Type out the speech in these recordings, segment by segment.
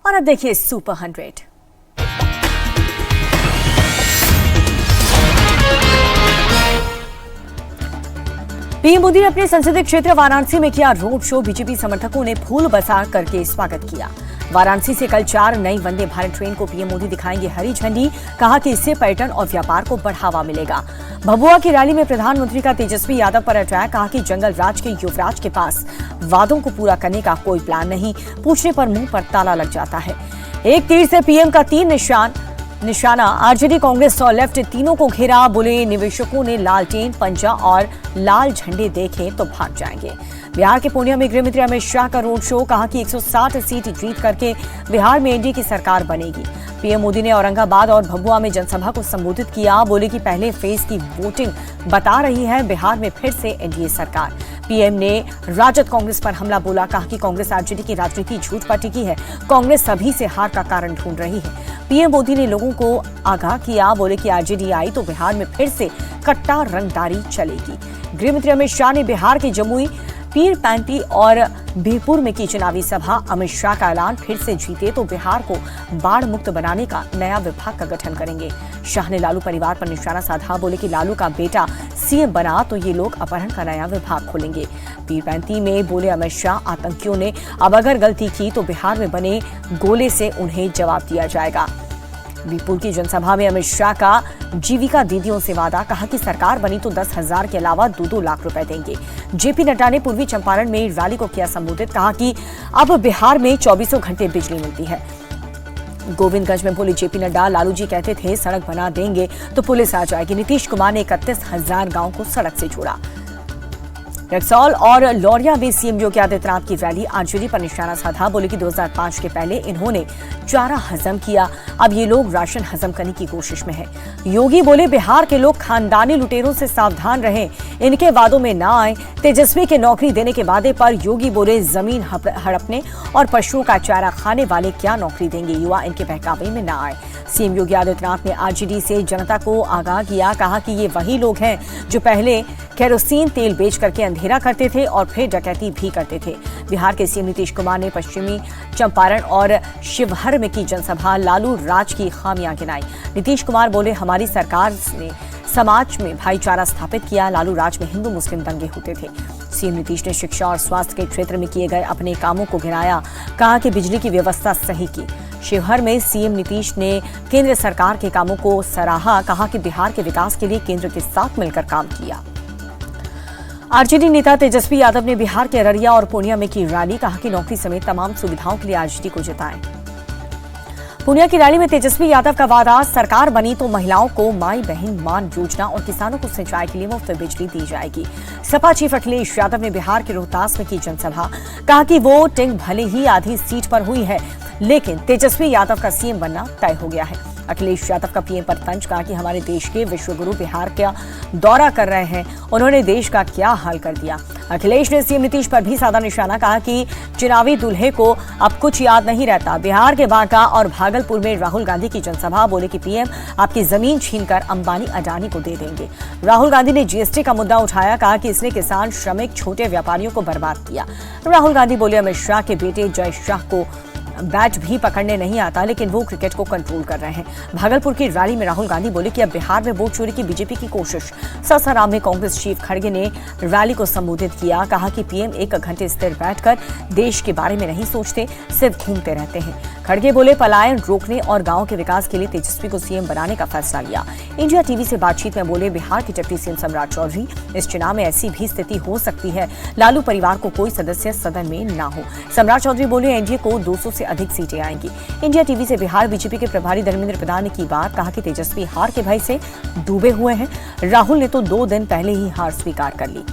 और अब देखिए सुपर 100। पीएम मोदी ने अपने संसदीय क्षेत्र वाराणसी में किया रोड शो। बीजेपी समर्थकों ने फूल बरसात करके स्वागत किया। वाराणसी से कल 4 नई वंदे भारत ट्रेन को पीएम मोदी दिखाएंगे हरी झंडी। कहा कि इससे पर्यटन और व्यापार को बढ़ावा मिलेगा। भभुआ की रैली में प्रधानमंत्री का तेजस्वी यादव पर अटैक। कहा कि जंगल राज के युवराज के पास वादों को पूरा करने का कोई प्लान नहीं, पूछने पर मुंह पर ताला लग जाता है। एक तीर से पीएम का 3 निशाना। आरजेडी, कांग्रेस और लेफ्ट तीनों को घेरा। बोले निवेशकों ने लालटेन, पंजा और लाल झंडे देखे तो भाग जाएंगे। बिहार के पूर्णिया में गृह मंत्री अमित शाह का रोड शो। कहा कि 160 सीट जीत करके बिहार में एनडीए की सरकार बनेगी। पीएम मोदी ने औरंगाबाद और भभुआ में जनसभा को संबोधित किया। बोले कि पहले फेज की वोटिंग बता रही है बिहार में फिर से एनडीए सरकार। पीएम ने राजद कांग्रेस पर हमला बोला। कहा कि कांग्रेस आरजेडी की राजनीति झूठ पर टिकी है। कांग्रेस सभी से हार का कारण ढूंढ रही है। पीएम मोदी ने लोगों को आगाह किया। बोले कि आरजेडी आई तो बिहार में फिर से कट्टा रंगदारी चलेगी। गृह मंत्री अमित शाह ने बिहार के जमुई, पीरपैंती और बीरपुर में की चुनावी सभा। अमित शाह का ऐलान, फिर से जीते तो बिहार को बाढ़ मुक्त बनाने का नया विभाग का गठन करेंगे। शाह ने लालू परिवार पर निशाना साधा। बोले कि लालू का बेटा सीएम बना तो ये लोग अपहरण का नया विभाग खोलेंगे। पीरपैंती में बोले अमित शाह, आतंकियों ने अब अगर गलती की तो बिहार में बने गोले से उन्हें जवाब दिया जाएगा। बीरपुर की जनसभा में अमित शाह का जीविका दीदियों से वादा। कहा कि सरकार बनी तो 10,000 के अलावा 2-2 लाख रुपए देंगे। जेपी नड्डा ने पूर्वी चंपारण में रैली को किया संबोधित। कहा कि अब बिहार में 24 घंटे बिजली मिलती है। गोविंदगंज में बोले जेपी नड्डा, लालू जी कहते थे सड़क बना देंगे तो पुलिस आ जाएगी। नीतीश कुमार ने 31,000 गांव को सड़क से जोड़ा। रक्सौल और लौरिया में सीएम योगी आदित्यनाथ की रैली। आरजेडी पर निशाना साधा। बोले कि 2005 के पहले इन्होंने चारा हजम किया, अब ये लोग राशन हजम करने की कोशिश में हैं। योगी बोले बिहार के लोग खानदानी लुटेरों से सावधान रहें, इनके वादों में ना आए। तेजस्वी के नौकरी देने के वादे पर योगी बोले जमीन हड़पने और पशुओं का चारा खाने वाले क्या नौकरी देंगे, युवा इनके बहकावे में ना आए। सीएम योगी आदित्यनाथ ने आरजेडी से जनता को आगाह किया। कहा कि ये वही लोग हैं जो पहले केरोसिन तेल बेच करके अंधेरा करते थे और फिर डकैती भी करते थे। बिहार के सीएम नीतीश कुमार ने पश्चिमी चंपारण और शिवहर में की जनसभा। लालू राज की खामियां गिनाई। नीतीश कुमार बोले हमारी सरकार ने समाज में भाईचारा स्थापित किया। लालू राज में हिंदू मुस्लिम दंगे होते थे। सीएम नीतीश ने शिक्षा और स्वास्थ्य के क्षेत्र में किए गए अपने कामों को गिनाया। कहा कि बिजली की व्यवस्था सही की। शिवहर में सीएम नीतीश ने केंद्र सरकार के कामों को सराहा। कहा कि बिहार के विकास के लिए केंद्र के साथ मिलकर काम किया। आरजेडी नेता तेजस्वी यादव ने बिहार के अररिया और पूर्णिया में की रैली। कहा कि नौकरी समेत तमाम सुविधाओं के लिए आरजेडी को जिताएं। पूर्णिया की रैली में तेजस्वी यादव का वादा, सरकार बनी तो महिलाओं को माई बहन मान योजना और किसानों को सिंचाई के लिए मुफ्त बिजली दी जाएगी। सपा चीफ अखिलेश यादव ने बिहार के रोहतास में की जनसभा। कहा कि वोटिंग भले ही आधी सीट पर हुई है, लेकिन तेजस्वी यादव का सीएम बनना तय हो गया है। अखिलेश यादव का पीएम पर तंज। कहा कि हमारे देश के विश्वगुरु बिहार का दौरा कर रहे हैं, उन्होंने देश का क्या हाल कर दिया। अखिलेश ने सीएम नीतीश पर भी साधा निशाना। कहा कि चुनावी दूल्हे को अब कुछ याद नहीं रहता। बिहार के बांका और भागलपुर में राहुल गांधी की जनसभा। बोले कि पीएम आपकी जमीन छीनकर अंबानी अडानी को दे देंगे। राहुल गांधी ने जीएसटी का मुद्दा उठाया। कहा कि इसने किसान, श्रमिक, छोटे व्यापारियों को बर्बाद किया। राहुल गांधी बोले अमित शाह के बेटे जय शाह को बैट भी पकड़ने नहीं आता, लेकिन वो क्रिकेट को कंट्रोल कर रहे हैं। भागलपुर की रैली में राहुल गांधी बोले कि अब बिहार में वोट चोरी की बीजेपी की कोशिश। सासाराम में कांग्रेस चीफ खड़गे ने रैली को संबोधित किया। कहा कि पीएम 1 घंटे स्थिर बैठकर देश के बारे में नहीं सोचते, सिर्फ घूमते रहते हैं। खड़गे बोले पलायन रोकने और गांव के विकास के लिए तेजस्वी को सीएम बनाने का फैसला लिया। इंडिया टीवी से बातचीत में बोले बिहार के डिप्टी सीएम सम्राट चौधरी, इस चुनाव में ऐसी भी स्थिति हो सकती है लालू परिवार को कोई सदस्य सदन में ना हो। सम्राट चौधरी बोले एनडीए को 200 से अधिक सीटें आएंगी। इंडिया टीवी से बिहार बीजेपी के प्रभारी धर्मेंद्र प्रधान ने की बात। कहा कि तेजस्वी हार के भय से डूबे हुए हैं। राहुल ने तो 2 दिन पहले ही हार स्वीकार कर ली।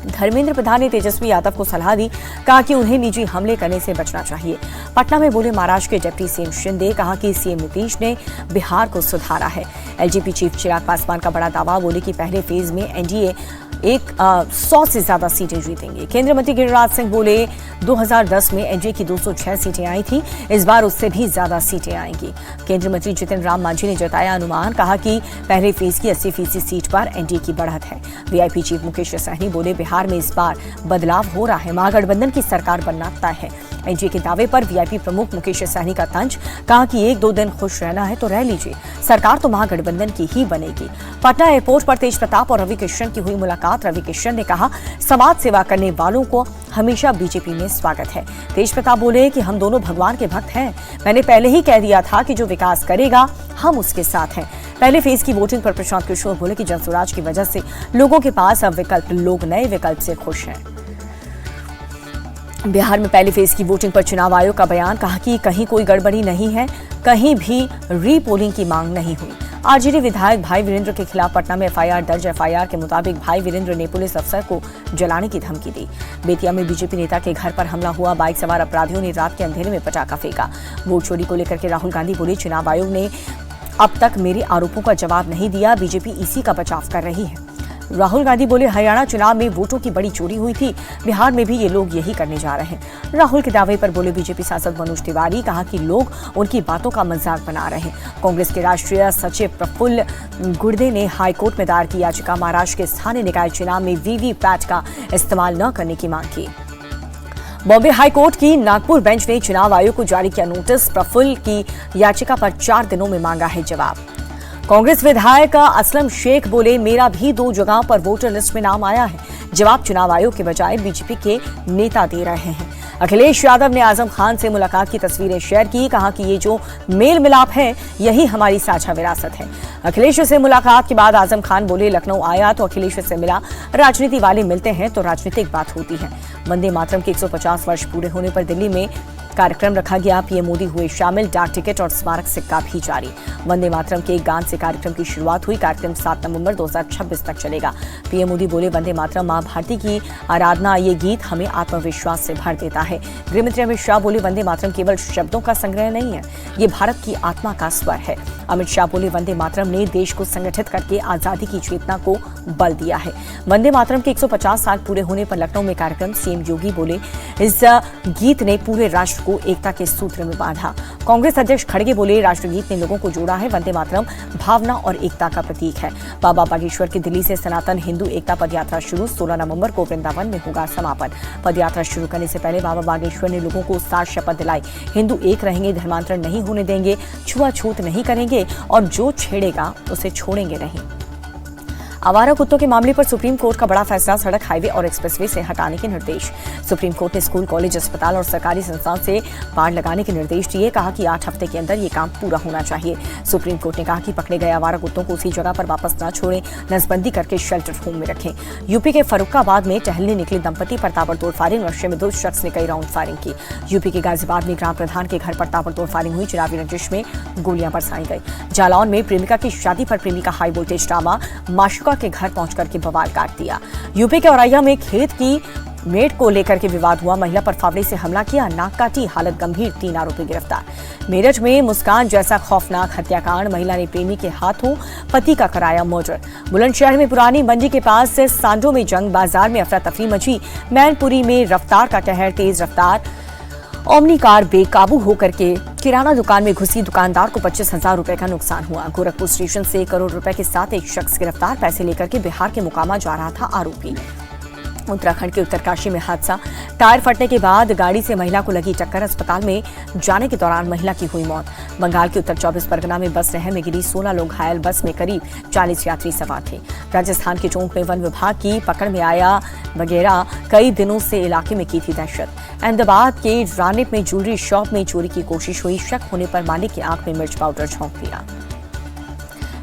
धर्मेंद्र प्रधान ने तेजस्वी यादव को सलाह दी। कहा कि उन्हें निजी हमले करने से बचना चाहिए। पटना में बोले महाराष्ट्र के डिप्टी सीएम शिंदे। कहा कि सीएम नीतीश ने बिहार को सुधारा है। एलजेपी चीफ चिराग पासवान का बड़ा दावा। बोले कि पहले फेज में एनडीए 100 से ज्यादा सीटें जीतेंगे। केंद्रीय मंत्री गिरिराज सिंह बोले 2010 में एनडीए की 206 सीटें आई थी, इस बार उससे भी ज्यादा सीटें आएंगी। केंद्रीय मंत्री जितिन राम मांझी ने जताया अनुमान, कहा कि पहले फेज की 80% सीट पर एनडीए की बढ़त है। वीआईपी चीफ मुकेश सहनी बोले बिहार में इस बार बदलाव हो रहा है, महागठबंधन की सरकार बनना तय है। एनडीए के दावे पर वीआईपी प्रमुख मुकेश सहनी का तंज, कहा कि 1-2 दिन खुश रहना है तो रह लीजिए, सरकार तो महागठबंधन की ही बनेगी। पटना एयरपोर्ट पर तेज प्रताप और रवि किशन की हुई मुलाकात। रवि किशन ने कहा समाज सेवा करने वालों को हमेशा बीजेपी में स्वागत है। तेज प्रताप बोले कि हम दोनों भगवान के भक्त हैं, मैंने पहले ही कह दिया था कि जो विकास करेगा हम उसके साथ हैं। पहले फेज की वोटिंग पर प्रशांत किशोर बोले कि जनसुराज की वजह से लोगों के पास अब विकल्प, लोग नए विकल्प से खुश हैं। बिहार में पहले फेज की वोटिंग पर चुनाव आयोग का बयान, कहा कि कहीं कोई गड़बड़ी नहीं है, कहीं भी रीपोलिंग की मांग नहीं हुई। आरजेडी विधायक भाई वीरेंद्र के खिलाफ पटना में एफआईआर दर्ज। एफआईआर के मुताबिक भाई वीरेंद्र ने पुलिस अफसर को जलाने की धमकी दी। बेतिया में बीजेपी नेता के घर पर हमला हुआ। बाइक सवार अपराधियों ने रात के अंधेरे में पटाखा फेंका। वोट चोरी को लेकर के राहुल गांधी बोले चुनाव आयोग ने अब तक मेरे आरोपों का जवाब नहीं दिया, बीजेपी इसी का बचाव कर रही है। राहुल गांधी बोले हरियाणा चुनाव में वोटों की बड़ी चोरी हुई थी, बिहार में भी ये लोग यही करने जा रहे हैं। राहुल के दावे पर बोले बीजेपी सांसद मनोज तिवारी, कहा कि लोग उनकी बातों का मजाक बना रहे हैं। कांग्रेस के राष्ट्रीय सचिव प्रफुल्ल गुर्दे ने हाईकोर्ट में दायर की याचिका, महाराष्ट्र के स्थानीय निकाय चुनाव में वीवीपैट का इस्तेमाल न करने की मांग की। बॉम्बे हाईकोर्ट की नागपुर बेंच ने चुनाव आयोग को जारी किया नोटिस। प्रफुल्ल की याचिका पर 4 दिनों में मांगा है जवाब। कांग्रेस विधायक असलम शेख बोले मेरा भी 2 जगहों पर वोटर लिस्ट में नाम आया है, जवाब चुनाव आयोग के बजाय बीजेपी के नेता दे रहे हैं। अखिलेश यादव ने आजम खान से मुलाकात की तस्वीरें शेयर की, कहा कि ये जो मेल मिलाप है यही हमारी साझा विरासत है। अखिलेश से मुलाकात के बाद आजम खान बोले लखनऊ आया तो अखिलेश से मिला, राजनीति वाले मिलते हैं तो राजनीतिक बात होती है। वंदे मातरम के 150 वर्ष पूरे होने पर दिल्ली में कार्यक्रम रखा गया। पीएम मोदी हुए शामिल, डाक टिकट और स्मारक सिक्का भी जारी। वंदे मातरम के एक गान से कार्यक्रम की शुरुआत हुई। कार्यक्रम 7 नवंबर 2026 तक चलेगा। पीएम मोदी बोले वंदे मातरम मां भारती की आराधना, ये गीत हमें आत्मविश्वास से भर देता है। गृहमंत्री अमित शाह बोले वंदे मातरम केवल शब्दों का संग्रह नहीं है, ये भारत की आत्मा का स्वर है। अमित शाह बोले वंदे मातरम ने देश को संगठित करके आजादी की चेतना को बल दिया है। वंदे मातरम के 150 साल पूरे होने पर लखनऊ में कार्यक्रम। सीएम योगी बोले इस गीत ने पूरे राष्ट्र को एकता के सूत्र में बांधा। कांग्रेस अध्यक्ष खड़गे बोले राष्ट्रगीत ने लोगों को जोड़ा है, वंदे मातरम भावना और एकता का प्रतीक है। बाबा बागेश्वर की दिल्ली से सनातन हिंदू एकता पदयात्रा शुरू। 16 नवंबर को वृंदावन में होगा समापन। पदयात्रा शुरू करने से पहले बाबा बागेश्वर ने लोगों को 7 शपथ दिलाई। हिंदू एक रहेंगे, धर्मांतरण नहीं होने देंगे, छुआछूत नहीं करेंगे और जो छेड़ेगा उसे छोड़ेंगे नहीं। आवारा कुत्तों के मामले पर सुप्रीम कोर्ट का बड़ा फैसला, सड़क, हाईवे और एक्सप्रेसवे से हटाने के निर्देश। सुप्रीम कोर्ट ने स्कूल, कॉलेज, अस्पताल और सरकारी संस्थाओं से बाड़ लगाने के निर्देश दिए। कहा कि 8 हफ्ते के अंदर ये काम पूरा होना चाहिए। सुप्रीम कोर्ट ने कहा कि पकड़े गए आवारा कुत्तों को उसी जगह पर वापस न छोड़ें, नसबंदी करके शेल्टर होम में रखें। यूपी के फर्रुखाबाद में टहलने निकले दंपति पर ताबड़तोड़ फायरिंग। नशे में 2 शख्स ने कई राउंड फायरिंग की। यूपी के गाजियाबाद में ग्राम प्रधान के घर पर ताबड़तोड़ फायरिंग हुई। चुनावी रंजिश में गोलियां बरसाई गई। जालौन में प्रेमिका की शादी पर प्रेमी का हाई वोल्टेज ड्रामा, माशुका के घर पहुंचकर के बवाल काट दिया। यूपी के औरैया में खेत की मेड को लेकर के विवाद हुआ। महिला पर फावड़े से हमला किया, नाक काटी, हालत गंभीर, 3 आरोपी गिरफ्तार। मेरठ में मुस्कान जैसा खौफनाक हत्याकांड, महिला ने प्रेमी के हाथों पति का कराया मर्डर। बुलंदशहर में पुरानी मंडी के पास से सांडों में जंग, बाजार में अफरा तफरी मची। मैनपुरी में रफ्तार का कहर, तेज रफ्तार ओमनी कार बेकाबू होकर के किराना दुकान में घुसी, दुकानदार को 25,000 रुपए का नुकसान हुआ। गोरखपुर स्टेशन से 1 करोड़ रुपए के साथ एक शख्स गिरफ्तार, पैसे लेकर के बिहार के मोकामा जा रहा था आरोपी। उत्तराखंड के उत्तरकाशी में हादसा, टायर फटने के बाद गाड़ी से महिला को लगी टक्कर, अस्पताल में जाने के दौरान महिला की हुई मौत। बंगाल के उत्तर 24 परगना में बस नहर में गिरी, 16 लोग घायल, बस में करीब 40 यात्री सवार थे। राजस्थान के टोंक में वन विभाग की पकड़ में आया वगैरह कई दिनों से इलाके में की थी दहशत। अहमदाबाद के रानिप में ज्वेलरी शॉप में चोरी की कोशिश हुई, शक होने पर मालिक की आंख में मिर्च पाउडर झोंक दिया।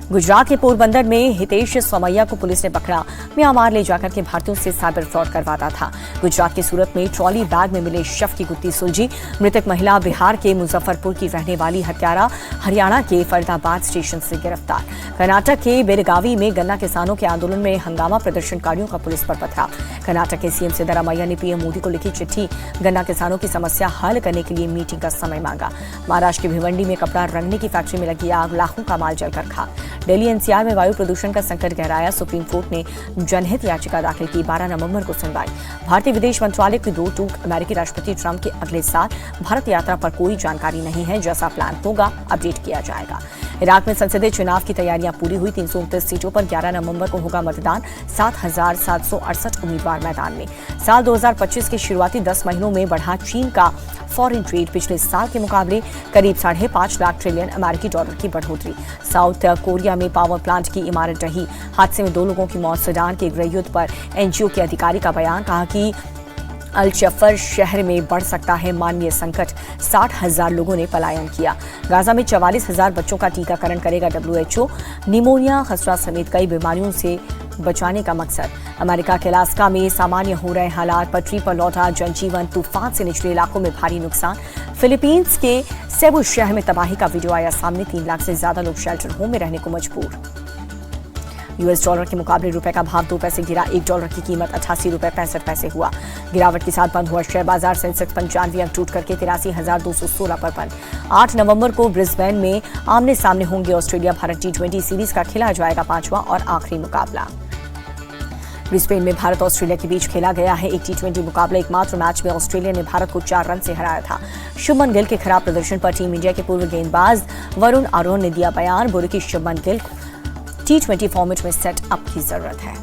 गुजरात के पोरबंदर में हितेश सोमैया को पुलिस ने पकड़ा। म्यांमार ले जाकर के भारतीयों से साइबर फ्रॉड करवाता था। गुजरात के सूरत में ट्रॉली बैग में मिले शव की गुत्थी सुलझी। मृतक महिला बिहार के मुजफ्फरपुर की रहने वाली, हत्यारा हरियाणा के फरीदाबाद स्टेशन से गिरफ्तार। कर्नाटक के बेलगावी में गन्ना किसानों के आंदोलन में हंगामा, प्रदर्शनकारियों का पुलिस पर पथराव। कर्नाटक के सीएम सिद्धरामैया ने पीएम मोदी को लिखी चिट्ठी, गन्ना किसानों की समस्या हल करने के लिए मीटिंग का समय मांगा। महाराष्ट्र की भिवंडी में कपड़ा रंगने की फैक्ट्री में लगी आग, लाखों का माल जलकर खाक। दिल्ली एनसीआर में वायु प्रदूषण का संकट गहराया, सुप्रीम कोर्ट ने जनहित याचिका दाखिल की, 12 नवंबर को सुनवाई। भारतीय विदेश मंत्रालय की दो टूक, अमेरिकी राष्ट्रपति ट्रंप के अगले साल भारत यात्रा पर कोई जानकारी नहीं है, जैसा प्लान होगा अपडेट किया जाएगा। इराक में संसदीय चुनाव की तैयारियां पूरी हुई, 329 सीटों पर 11 नवंबर को होगा मतदान, 7,768 उम्मीदवार मैदान में। साल 2025 के शुरुआती 10 महीनों में बढ़ा चीन का फॉरेन ट्रेड, पिछले साल के मुकाबले करीब 5.5 लाख ट्रिलियन अमेरिकी डॉलर की बढ़ोतरी। साउथ कोरिया में पावर प्लांट की इमारत ढही, हादसे में 2 लोगों की मौत। सूडान के गृहयुद्ध पर एनजीओ के अधिकारी का बयान, कहा कि अल जफर शहर में बढ़ सकता है मानवीय संकट, 60,000 लोगों ने पलायन किया। गाजा में 44,000 बच्चों का टीकाकरण करेगा WHO, निमोनिया, खसरा समेत कई बीमारियों से बचाने का मकसद। अमेरिका के अलास्का में सामान्य हो रहे हालात, पटरी पर लौटा जनजीवन, तूफान से निचले इलाकों में भारी नुकसान। फिलीपींस के सेबू शहर में तबाही का वीडियो आया सामने, 3 लाख से ज्यादा लोग शेल्टर होम में रहने को मजबूर। US डॉलर के मुकाबले रुपए का भाव 2 पैसे गिरा, 1 डॉलर की कीमत 88 रुपए 65 पैसे हुआ। गिरावट के साथ बंद हुआ शेयर बाजार, सेंसेक्स 95 अंक टूट करके 83,216 पर बंद। 8 नवंबर को ब्रिस्बेन में आमने सामने होंगे ऑस्ट्रेलिया भारत T20 सीरीज का खेला जाएगा 5वां और आखिरी मुकाबला। ब्रिस्बेन में भारत ऑस्ट्रेलिया के बीच खेला गया है एक T20 मुकाबला। एकमात्र मैच में ऑस्ट्रेलिया ने भारत को 4 रन से हराया था। शुभमन गिल के खराब प्रदर्शन पर टीम इंडिया के पूर्व गेंदबाज वरुण आरोन ने दिया बयान, बोले कि शुभमन गिल को T20 फॉर्मेट में सेट अप की जरूरत है।